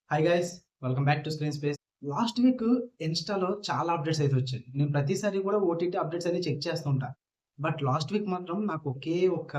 Hi guys, welcome back to screen space. Last week ఇన్‌స్టాలో చాలా updates అయితే వచ్చాయి. నేను ప్రతిసారి కూడా ఓటీటీ అప్డేట్స్ అన్ని చెక్ చేస్తూ ఉంటా. బట్ లాస్ట్ వీక్ మాత్రం నాకు ఒకే ఒక్క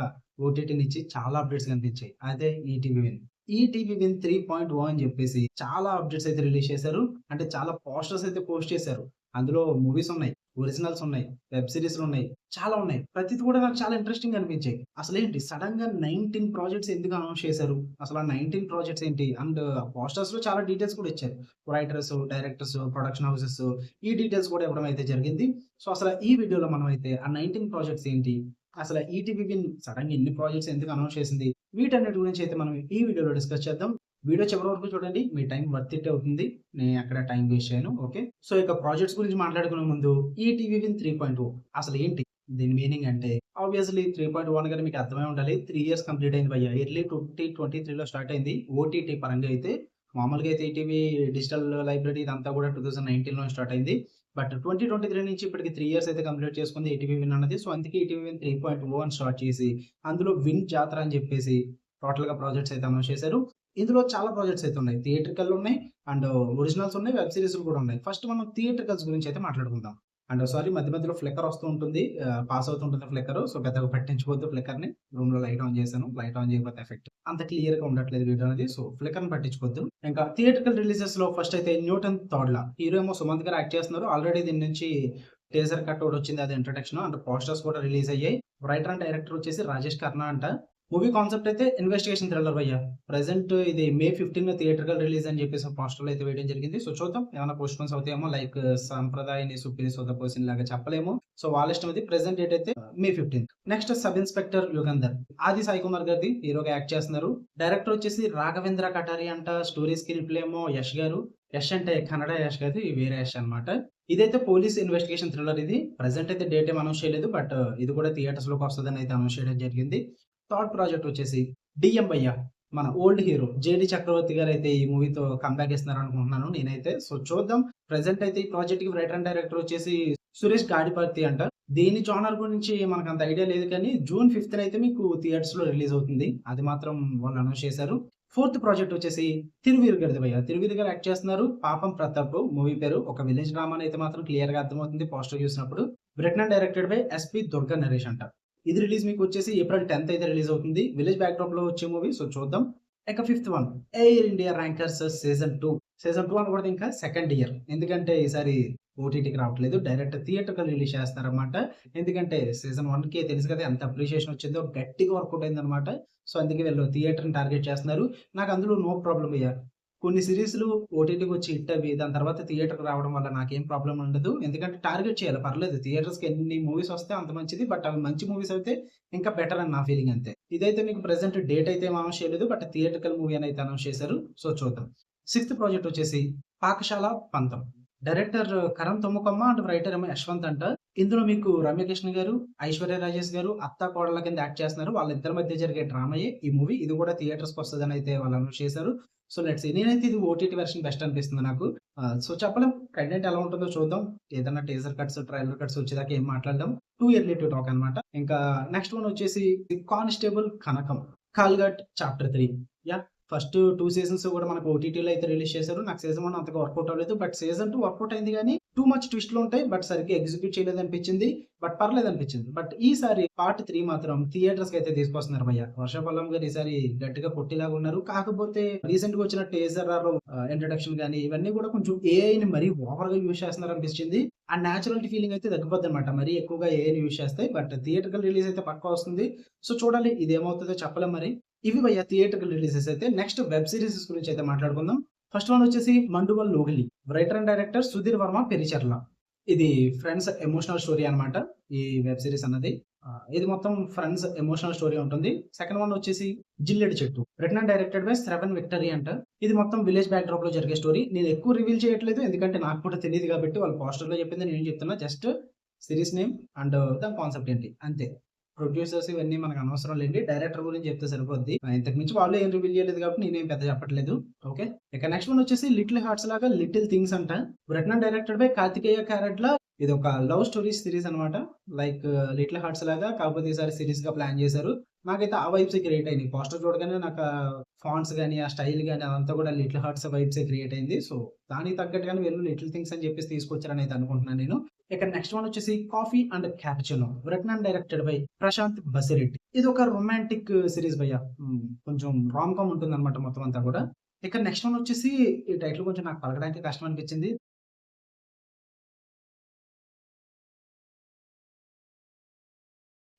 ఓటీటీ నుంచి చాలా అప్డేట్స్ కనిపించాయి. అదే ఈటీవీ విన్. ఈటీవీ విన్ 3.0 అని చెప్పేసి చాలా అప్డేట్స్ అయితే రిలీజ్ చేశారు. అంటే చాలా పోస్టర్స్ అయితే పోస్ట్ చేశారు. అందులో మూవీస్ ఉన్నాయి, ఒరిజినల్స్ ఉన్నాయి, వెబ్ సీరీస్‌లు ఉన్నాయి. చాలా ఉన్నాయి. ప్రతిది కూడా నాకు చాలా ఇంట్రెస్టింగ్‌గా అనిపించాయి. అసలేంటి సడెన్‌గా 19 ప్రాజెక్ట్స్ ఎందుకు అనౌన్స్ చేశారు? అసలు ఆ 19 ప్రాజెక్ట్స్ ఏంటి? అండ్ పోస్టర్స్‌లో చాలా డీటెయిల్స్ కూడా ఇచ్చారు. రైటర్స్, డైరెక్టర్స్, ప్రొడక్షన్ హౌసెస్ ఈ డీటెయిల్స్ కూడా ఇవ్వడం అయితే జరిగింది. సో, అసలు ఈ వీడియోలో మనమైతే ఆ 19 ప్రాజెక్ట్స్ ఏంటి? అసలు ఈటీవీ విన్ సడెన్‌గా ఎన్ని ప్రాజెక్ట్స్ ఎందుకు అనౌన్స్ చేసింది? వీటన్నిటి గురించి అయితే మనం ఈ వీడియోలో డిస్కస్ చేద్దాం. వీడియో చివరి వరకు చూడండి. మీ టైం వర్త్ ఇట్ అవుతుంది. నేను ఎక్కడ టైం వేస్ట్ చేయను. ఓకే. సో, ఇక ప్రాజెక్ట్స్ గురించి మాట్లాడుకునే ముందు ఈటీవీ విన్ 3.0 అసలు ఏంటి? దీని మీనింగ్ అంటే ఆబ్వియస్‌లీ 3.1 అనగానే మీకు అర్థమై ఉండాలి. 3 ఇయర్స్ కంప్లీట్ అయింది భయ్యా. ఎర్లీ 2023లో స్టార్ట్ అయింది. ఓటీటీ పరంగా అయితే మామూలుగా అయితే ఈటీవీ డిజిటల్ లైబ్రరీ ఇదంతా కూడా 2019లోనే స్టార్ట్ అయింది. బట్ 2023 నుంచి ఇప్పటికి 3 ఇయర్స్ అయితే కంప్లీట్ చేసుకుంది ఈటీవీ విన్ అన్నది. సో, అందుకే ఈటీవీ విన్ 3.0 అని స్టార్ట్ చేసి అందులో విన్ జాతర అని చెప్పేసి టోటల్‌గా ప్రాజెక్ట్స్ అయితే అనౌన్స్ చేశారు. ఇందులో చాలా ప్రాజెక్ట్స్ అయితే ఉన్నాయి. థియేట్రికల్ ఉన్నాయి. అండ్ ఒరిజినల్స్ ఉన్నాయి. వెబ్ సీరీస్‌లు కూడా ఉన్నాయి. ఫస్ట్ మనం థియేట్రికల్స్ గురించి అయితే మాట్లాడుకుందాం. అండ్ సారీ, మధ్య మధ్యలో ఫ్లిక్కర్ వస్తూ ఉంటుంది. పాస్ అవుతుంటుంది ఫ్లిక్కర్. సో, పెద్దగా పట్టించుకోవద్దు ఫ్లిక్కర్‌ని. రూమ్‌లో లైట్ ఆన్ చేశాను. లైట్ ఆన్ చేయకపోతే ఎఫెక్ట్ అంత క్లియర్‌గా ఉండట్లేదు వీడియో అనేది. సో, ఫ్లిక్కర్‌ని పట్టించుకోవద్దు. ఇంకా థియేట్రికల్ రిలీజెస్‌లో ఫస్ట్ అయితే 'న్యూటన్' థర్డ్‌లా హీరో ఏమో సుమంత్ గారు యాక్ట్ చేస్తున్నారు. ఆల్రెడీ దీని నుంచి టీజర్ కట్ ఒకటి వచ్చింది. అది ఇంట్రడక్షన్. అండ్ పోస్టర్స్ కూడా రిలీజ్ అయ్యాయి. రైటర్ అండ్ డైరెక్టర్ వచ్చేసి రాజేష్ ఖన్నా అంట. మూవీ కాన్సెప్ట్ అయితే ఇన్వెస్టిగేషన్ థ్రిల్లర్ భయ్యా. ప్రెజెంట్ ఇది మే 15 థియేట్రికల్ రిలీజ్ అని చెప్పేసి పోస్టర్‌లో అయితే వేయడం జరిగింది. సో, చూద్దాం ఏమైనా పోస్ట్‌పోన్స్ అవుతాయేమో. లైక్ 'సంప్రదాయని సుప్పిని సోదపోసిన్' లాగా చెప్పలేము. సో, వాళ్ళ ఇష్టం అది. ప్రెజెంట్ డేట్ అయితే మే 15. Next sub inspector Yugandhar. ఆది సాయి కుమార్ గారిది హీరోగా యాక్ట్ చేస్తున్నారు. డైరెక్టర్ వచ్చేసి రాఘవేంద్ర కటారి అంట. స్టోరీ స్క్రీన్ ప్లే ఏమో యష్ గారు. యష్ అంటే కన్నడ యష్ కాదు. ఇది వేరే యష్ అన్నమాట. ఇదైతే పోలీస్ ఇన్వెస్టిగేషన్ థ్రిల్లర్ ఇది. ప్రెజెంట్ అయితే డేట్ ఏమి అనౌన్స్ చేయలేదు. బట్ ఇది కూడా థియేటర్స్‌లోకి వస్తదని అయితే అనౌన్స్ చేయడం జరిగింది. థర్డ్ ప్రాజెక్ట్ వచ్చేసి 'డిఎం భయ్య'. మన ఓల్డ్ హీరో 'జేడీ చక్రవర్తి' గారైతే ఈ మూవీతో కమ్‌బ్యాక్ ఇస్తున్నారనుకుంటున్నాను నేనైతే. సో, చూద్దాం. ప్రెజెంట్ అయితే ఈ ప్రాజెక్ట్‌కి రైటర్ అండ్ డైరెక్టర్ వచ్చేసి సురేష్ గాడిపర్తి అంట. దీని జోనర్ గురించి మనకంత ఐడియా లేదు కానీ జూన్ 5థ్ అయితే మీకు థియేటర్స్‌లో రిలీజ్ అవుతుంది. అది మాత్రం వాళ్ళు అనౌన్స్ చేశారు. ఫోర్త్ ప్రాజెక్ట్ వచ్చేసి 'తిరువీర్' గారిది భయ్య. 'తిరువీర్' గారు యాక్ట్ చేస్తున్నారు. 'పాపం ప్రతాప్' మూవీ పేరు. ఒక విలేజ్ డ్రామా అని అయితే మాత్రం క్లియర్‌గా అర్థమవుతుంది పోస్టర్ చూసినప్పుడు. Written and directed by SP Durga Naresh అంట. ఇది రిలీజ్ మీకొచ్చేసి ఏప్రిల్ 10థ్ అయితే రిలీజ్ అవుతుంది. విలేజ్ బ్యాక్‌డ్రాప్‌లో వచ్చే మూవీ. సో, చూద్దాం. ఇక fifth one 'air India rankers season 2'. Season 2 అనకూడదు, ఇంకా సెకండ్ ఇయర్. ఎందుకంటే ఈసారి ఓటీటీకి రావట్లేదు. డైరెక్ట్ థియేట్రికల్ రిలీజ్ చేస్తున్నారన్నమాట. ఎందుకంటే సీజన్ 1కి తెలుసు కదా ఎంత అప్రిషియేషన్ వచ్చిందో. గట్టిగా వర్కౌట్ అయిందన్నమాట. సో, అందుకే వీళ్ళు థియేటర్‌ని టార్గెట్ చేస్తున్నారు. నాకు అందులో నో ప్రాబ్లమ్ అయ్యా. కొన్ని సీరీస్‌లు ఓటీటీకి వచ్చి హిట్ అవి దాని తర్వాత థియేటర్‌కి రావడం వల్ల నాకేం ప్రాబ్లమ్ ఉండదు. ఎందుకంటే టార్గెట్ చేయాలి, పర్లేదు. థియేటర్స్‌కి ఎన్ని మూవీస్ వస్తే అంత మంచిది. బట్ అవి మంచి మూవీస్ అయితే ఇంకా బెటర్ అని నా ఫీలింగ్ అంతే. ఇదైతే మీకు ప్రెజెంట్ డేట్ అయితే ఏమి అనౌన్స్ చేయలేదు. బట్ థియేట్రికల్ మూవీ అని అయితే అనౌన్స్ చేశారు. సో, చూద్దాం. సిక్స్త్ ప్రాజెక్ట్ వచ్చేసి 'పాకశాల పంతం'. డైరెక్టర్ కరణ్ తొమ్మకొమ్మ అండ్ రైటర్ ఏమో యశ్వంత్ అంట. ఇందులో మీకు రమ్యకృష్ణ గారు, ఐశ్వర్య రాజేష్ గారు అత్తా కోడళ్ళ కింద యాక్ట్ చేస్తున్నారు. వాళ్ళిద్దరి మధ్య జరిగే డ్రామాయే ఈ మూవీ. ఇది కూడా థియేటర్స్‌కి వస్తదని అయితే వాళ్ళు అనౌన్స్ చేశారు. So, let's see. నేనైతే ఇది ఓటీటీ వెర్షన్ బెస్ట్ అనిపిస్తుంది నాకు. సో, చెప్పలేం. కంటెంట్ ఎలా ఉంటుందో చూద్దాం. ఏదన్నా టీజర్ కట్స్, ట్రైలర్ కట్స్ వచ్చేదాకా ఏం మాట్లాడదాం. టూ ఎర్లీ టు టాక్ అనమాట. ఇంకా నెక్స్ట్ వన్ వచ్చేసి 'కానిస్టేబుల్ కనకం'. 'కాల్‌గట్ చాప్టర్ 3'. యాహ్! ఫస్ట్ 2 సీజన్స్ కూడా మనకు ఓటీటీలో అయితే రిలీజ్ చేశారు. నాకు సీజన్ 1 అంతగా వర్కౌట్ అవ్వలేదు. బట్ సీజన్ 2 వర్కౌట్ అయింది గానీ, టూ మచ్ ట్విస్ట్‌లు ఉంటాయి. బట్ సరిగ్గా ఎగ్జిక్యూట్ చేయలేదనిపించింది. బట్ పర్లేదనిపించింది. బట్ ఈసారి పార్ట్ 3 మాత్రం థియేటర్స్‌కి అయితే తీసుకొస్తున్నారు భయ్య. వర్ష పల్లెం గారు ఈసారి గట్టిగా పొట్టిలాగా ఉన్నారు. కాకపోతే రీసెంట్‌గా వచ్చిన టీజర్ ఇంట్రడక్షన్ గాని ఇవన్నీ కూడా కొంచెం ఏఐని మరీ ఓవర్‌గా యూజ్ చేస్తున్నారనిపించింది. ఆ నేచురాలిటీ ఫీలింగ్ అయితే తగ్గిపోద్దనమాట. మరీ ఎక్కువగా ఏఐని యూజ్ చేస్తే. బట్ థియేట్రికల్ రిలీజ్ అయితే పక్కా వస్తుంది. సో, చూడాలి ఇదేమవుతదో చెప్పలేం మరి. ఇవి భయ్య థియేట్రికల్ రిలీజెస్ అయితే. నెక్స్ట్ వెబ్ సీరీసెస్ గురించి అయితే మాట్లాడుకుందాం. ఫస్ట్ వన్ వచ్చేసి 'Manduval Logili'. Writer and director Sudheer Varma Pericherla. ఇది ఫ్రెండ్స్ ఎమోషనల్ స్టోరీ అన్నమాట. ఈ వెబ్ సీరీస్ అన్నది. ఇది మొత్తం ఫ్రెండ్స్ ఎమోషనల్ స్టోరీ ఉంటుంది. సెకండ్ వన్ వచ్చేసి 'Jilledu Chettu'. Written and directed by Shravan Victory అంట. ఇది మొత్తం విలేజ్ బ్యాక్‌డ్రాప్‌లో జరిగే స్టోరీ. నేను ఎక్కువ రివీల్ చేయట్లేదు. ఎందుకంటే నాకు కూడా తెలీదు కాబట్టి వాళ్ళు పోస్టర్‌లో చెప్పింది నేను చెప్తున్నా. జస్ట్ సీరీస్ నేమ్ అండ్ దాని కాన్సెప్ట్ ఏంటి అంతే. ప్రొడ్యూసర్స్ ఇవన్నీ మనకు అనవసరం లేండి. డైరెక్టర్ గురించి చెప్తే సరిపోద్ది. ఇంతకు మించి వాళ్ళు ఏం రివీల్ చేయలేదు కాబట్టి నేనేం పెద్ద చెప్పట్లేదు. ఓకే. ఇక నెక్స్ట్ వన్ వచ్చేసి 'లిటిల్ హార్ట్స్' లాగా 'లిటిల్ థింగ్స్' అంట. Written and directed by Karthikeya Karedla. ఇదొక లవ్ స్టోరీ సీరీస్ అనమాట. లైక్ 'లిటిల్ హార్ట్స్' లాగా కాకపోతే ఈసారి సీరీస్‌గా ప్లాన్ చేశారు. నాకైతే ఆ వైబ్సే క్రియేట్ అయినాయి. పోస్టర్ చూడగానే నాకు ఫాంట్స్ గాని, ఆ స్టైల్ గాని అదంతా కూడా 'లిటిల్ హార్ట్స్' వైబ్సే క్రియేట్ అయింది. సో, దానికి తగ్గట్టుగానే వీళ్ళు 'లిటిల్ థింగ్స్' అని చెప్పేసి తీసుకొచ్చారని అయితే అనుకుంటున్నాను నేను. ఇక నెక్స్ట్ వన్ వచ్చేసి 'coffee and cappuccino' written and directed by Prashanth Basireddy. ఇదొక రొమాంటిక్ సీరీస్ భయ్య. కొంచెం రామ్ కామ్ ఉంటుందన్నమాట మొత్తం అంతా కూడా. ఇక నెక్స్ట్ వన్ వచ్చేసి ఈ టైటిల్ కొంచెం నాకు పలకడానికి కష్టం అనిపించింది.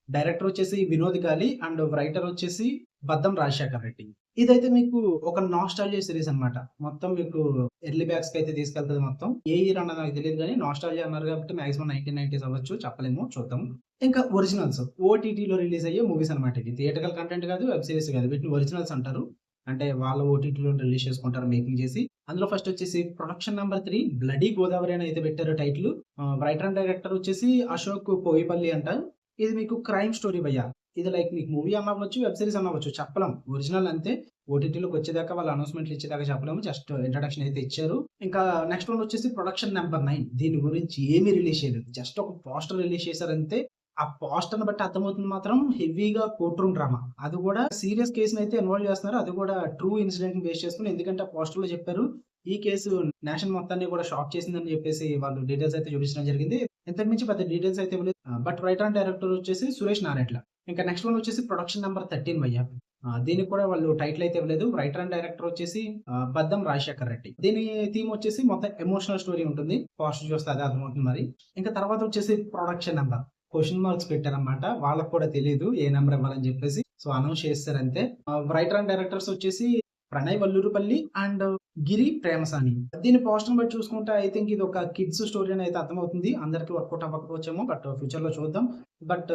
డైరెక్టర్ వచ్చేసి వినోద్ గాలి అండ్ రైటర్ వచ్చేసి బద్దం రాజశేఖర్ రెడ్డి. ఇదైతే మీకు ఒక నాస్టాల్జియా సీరీస్ అన్నమాట. మొత్తం మీకు ఎర్లీ బ్యాక్స్‌కి అయితే తీసుకెళ్తది మొత్తం. ఏ ఇయర్ అన్నది నాకు తెలీదు గానీ నాస్టాల్జియా అన్నారు కాబట్టి మాక్సిమం 1990s అవ్వచ్చు. చెప్పలేము. చూద్దాం. ఇంకా ఒరిజినల్స్ ఓటీటీలో రిలీజ్ అయ్యే మూవీస్ అన్నమాట ఇవి. థియేట్రికల్ కంటెంట్ కాదు, వెబ్ సీరీస్ కాదు. వీటిని ఒరిజినల్స్ అంటారు. అంటే వాళ్ళ ఓటీటీలో రిలీజ్ చేసుకుంటారు మేకింగ్ చేసి. అందులో ఫస్ట్ వచ్చేసి ప్రొడక్షన్ నంబర్ 3 బ్లడీ గోదావరి అని అయితే పెట్టారు టైటిల్. రైటర్ అండ్ డైరెక్టర్ వచ్చేసి అశోక్ పోయిపల్లి అంట. ఇది మీకు క్రైమ్ స్టోరీ భయ్య. ఇది లైక్ మీకు మూవీ అన్నవ్వచ్చు, వెబ్ సీరీస్ అన్నవ్వచ్చు. చెప్పలేం. ఒరిజినల్ అంతే. ఓటీటీలోకి వచ్చేదాకా వాళ్ళు అనౌన్స్‌మెంట్లు ఇచ్చేదాకా చెప్పలేము. జస్ట్ ఇంట్రడక్షన్ అయితే ఇచ్చారు. ఇంకా నెక్స్ట్ వన్ వచ్చేసి ప్రొడక్షన్ నంబర్ 9. దీని గురించి ఏమీ రిలీజ్ చేయలేదు. జస్ట్ ఒక పోస్టర్ రిలీజ్ చేశారంతే. ఆ పోస్టర్‌ని బట్టి అర్థమవుతుంది మాత్రం హెవీగా కోర్ట్ రూమ్ డ్రామా. అది కూడా సీరియస్ కేస్‌నైతే ఇన్వాల్వ్ చేస్తున్నారు. అది కూడా ట్రూ ఇన్సిడెంట్‌ని బేస్ చేసుకొని. ఎందుకంటే ఆ పోస్టర్‌లో చెప్పారు. ఈ కేసు నేషన్ మొత్తాన్ని కూడా షాక్ చేసిందని చెప్పేసి వాళ్ళు డీటెయిల్స్ అయితే చూపించడం జరిగింది. ఇంతకు మించి పెద్ద డీటెయిల్స్ అయితే ఇవ్వలేదు. బట్ రైటర్ అండ్ డైరెక్టర్ వచ్చేసి సురేష్ నారెట్ల. ఇంకా నెక్స్ట్ వన్ వచ్చేసి ప్రొడక్షన్ నంబర్ 13 భయ్య. దీనికి కూడా వాళ్ళు టైటిల్ అయితే ఇవ్వలేదు. రైటర్ అండ్ డైరెక్టర్ వచ్చేసి బద్దం రాజశేఖర్ రెడ్డి. దీని థీమ్ వచ్చేసి మొత్తం ఎమోషనల్ స్టోరీ ఉంటుంది. పోస్టర్ చూస్తే అదే అర్థమవుతుంది మరి. ఇంకా తర్వాత వచ్చేసి ప్రొడక్షన్ నంబర్ క్వెషన్ మార్క్స్ పెట్టారన్నమాట. వాళ్ళకి కూడా తెలీదు ఏ నంబర్ ఇవ్వాలని చెప్పేసి. సో అనౌన్స్ చేసేసారంతే. రైటర్ అండ్ డైరెక్టర్స్ వచ్చేసి ప్రణయ్ వల్లూరుపల్లి అండ్ గిరి ప్రేమసాని. దీని పోస్టర్‌ని బట్టి చూసుకుంటే ఐ థింక్ ఇది ఒక కిడ్స్ స్టోరీ అని అయితే అర్థమవుతుంది. అందరికి వర్కౌట్ అవ్వకపోవచ్చేమో బట్ ఫ్యూచర్‌లో చూద్దాం. బట్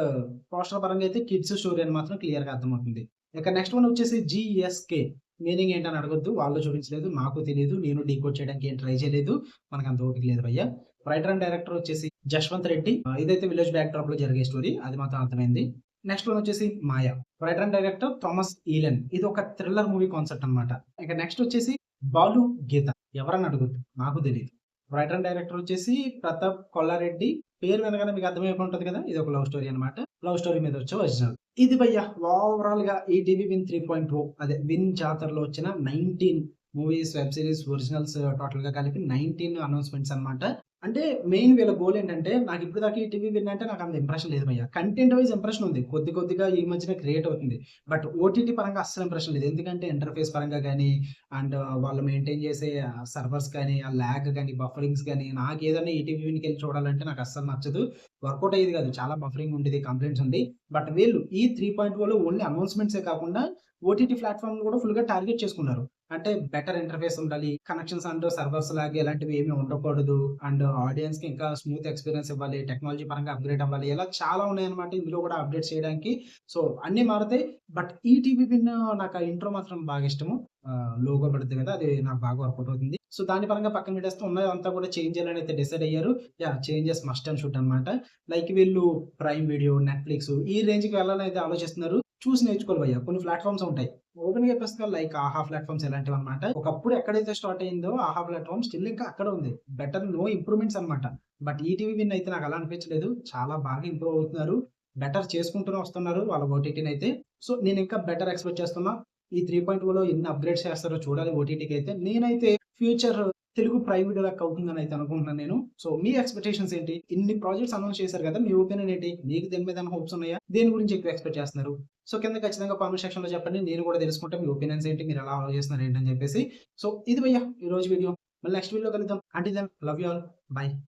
పోస్టర్ పరంగా అయితే కిడ్స్ స్టోరీ అని మాత్రం క్లియర్‌గా అర్థమవుతుంది. ఇక నెక్స్ట్ వన్ వచ్చేసి జీఎస్‌కే. మీనింగ్ ఏంటని అడగొద్దు. వాళ్ళు చూపించలేదు. నాకు తెలీదు. నేను డీకోడ్ చేయడానికి ఏం ట్రై చేయలేదు. మనకంత ఓపిక లేదు భయ్య. రైటర్ అండ్ డైరెక్టర్ వచ్చేసి జశ్వంత్ రెడ్డి. ఇదైతే విలేజ్ బ్యాక్ డ్రాప్‌లో జరిగే స్టోరీ. అది మాత్రం అర్థమైంది. నెక్స్ట్ వన్ వచ్చేసి 'Maya'. Writer and director Thomas Eelen. ఇది ఒక థ్రిల్లర్ మూవీ కాన్సెప్ట్ అన్నమాట. ఇక నెక్స్ట్ వచ్చేసి 'బాలు గీత'. ఎవరని అడగొద్దు. నాకు తెలీదు. రైటర్ అండ్ డైరెక్టర్ వచ్చేసి ప్రతాప్ కొల్లారెడ్డి. పేరు వినగానే మీకు అర్థమైపోయి ఉంటది కదా! ఇది ఒక లవ్ స్టోరీ అన్నమాట. లవ్ స్టోరీ మీద వచ్చే ఒరిజినల్. ఇది భయ్య ఓవరాల్‌గా ఈటీవీ విన్ 3.0 అదే విన్ జాతరలో వచ్చిన 19 మూవీస్, వెబ్ సీరీస్, ఒరిజినల్స్ టోటల్‌గా కలిపి 19 అనౌన్స్‌మెంట్స్ అన్నమాట. అంటే మెయిన్ వీళ్ళ గోల్ ఏంటంటే నాకు ఇప్పటిదాకా ఈ టీవీ విన్ అంటే నాకు అంత ఇంప్రెషన్ లేదు భయ్య. కంటెంట్ వైస్ ఇంప్రెషన్ ఉంది. కొద్ది కొద్దిగా ఈ మధ్యన క్రియేట్ అవుతుంది. బట్ ఓటీటీ పరంగా అస్సలు ఇంప్రెషన్ లేదు. ఎందుకంటే ఇంటర్‌ఫేస్ పరంగా గాని అండ్ వాళ్ళు మెయింటైన్ చేసే సర్వర్స్ గాని, ఆ లాగ్ గాని, బఫరింగ్స్ గాని నాకేదన్నా ఈటీవీ విన్‌కెళ్ళి చూడాలంటే నాకు అస్సలు నచ్చదు. వర్కౌట్ అయ్యేది కాదు. చాలా బఫరింగ్ ఉండేది. కంప్లెయింట్స్ ఉండి. బట్ వీళ్ళు ఈ 3.0లో ఓన్లీ అనౌన్స్‌మెంట్సే కాకుండా ఓటీటీ ప్లాట్‌ఫార్మ్‌ని కూడా ఫుల్‌గా టార్గెట్ చేసుకున్నారు. అంటే బెటర్ ఇంటర్‌ఫేస్ ఉండాలి. కనెక్షన్స్ అండ్ సర్వర్స్ లాగా ఇలాంటివి ఏమి ఉండకూడదు. అండ్ ఆడియన్స్‌కి ఇంకా స్మూత్ ఎక్స్‌పీరియన్స్ ఇవ్వాలి. టెక్నాలజీ పరంగా అప్‌గ్రేడ్ అవ్వాలి. ఇలా చాలా ఉన్నాయన్నమాట ఇందులో కూడా అప్‌డేట్స్ చేయడానికి. సో, అన్నీ మారతాయి. బట్ ఈటీవీ విన్ నాకు ఆ ఇంట్రో మాత్రం బాగా ఇష్టము. లోగో పడుద్ది కదా! అది నాకు బాగా వర్కౌట్ అవుతుంది. సో, దాని పరంగా పక్కన పెట్టేస్తే ఉన్నదంతా కూడా చేంజ్ చేయాలని అయితే డిసైడ్ అయ్యారు. Yeah! Changes must and should అన్నమాట. లైక్ వీళ్ళు ప్రైమ్ వీడియో, నెట్‌ఫ్లిక్స్ ఈ రేంజ్‌కి వెళ్ళాలని అయితే ఆలోచిస్తున్నారు. చూసి నేర్చుకోవాలి భయ్య. కొన్ని ప్లాట్‌ఫార్మ్స్ ఉంటాయి. ఓపెన్‌గా చెప్పేస్తే లైక్ ఆహా ప్లాట్‌ఫార్మ్స్ ఇలాంటివన్నమాట. ఒకప్పుడు ఎక్కడైతే స్టార్ట్ అయిందో ఆహా ప్లాట్‌ఫార్మ్ స్టిల్ ఇంకా అక్కడే ఉంది. బెటర్ నో ఇంప్రూవ్‌మెంట్స్ అన్నమాట. బట్ ఈటీవీ విన్ అయితే నాకు అలా అనిపించలేదు. చాలా బాగా ఇంప్రూవ్ అవుతున్నారు. బెటర్ చేసుకుంటూనే వస్తున్నారు వాళ్ళ ఓటీటీనైతే. సో, నేను ఇంకా బెటర్ ఎక్స్‌పెక్ట్ చేస్తున్నా. ఈ 3.0లో ఎన్ని అప్‌గ్రేడ్స్ చేస్తారో చూడాలి ఓటీటీకైతే. నేనైతే ఫ్యూచర్ తెలుగు ప్రైమ్ వీడియో లెక్క అవుతుందని అయితే అనుకుంటున్నాను నేను. సో, మీ ఎక్స్‌పెక్టేషన్స్ ఏంటి? ఇన్ని ప్రాజెక్ట్స్ అనౌన్స్ చేశారు కదా! మీ ఒపీనియన్ ఏంటి? మీకు దీని మీద ఏమైనా హోప్స్ ఉన్నాయా? దేని గురించి ఎక్కువ ఎక్స్‌పెక్ట్ చేస్తున్నారు? సో, కింద ఖచ్చితంగా కామెంట్ సెక్షన్‌లో చెప్పండి. నేను కూడా తెలుసుకుంటా మీ ఒపీనియన్స్ ఏంటి? మీరు ఎలా ఆలోచిస్తున్నారు ఏంటని చెప్పేసి. సో, ఇది భయ్య ఈరోజు వీడియో. మళ్ళీ నెక్స్ట్ వీడియోలో కలుద్దాం. Until then love you all. By.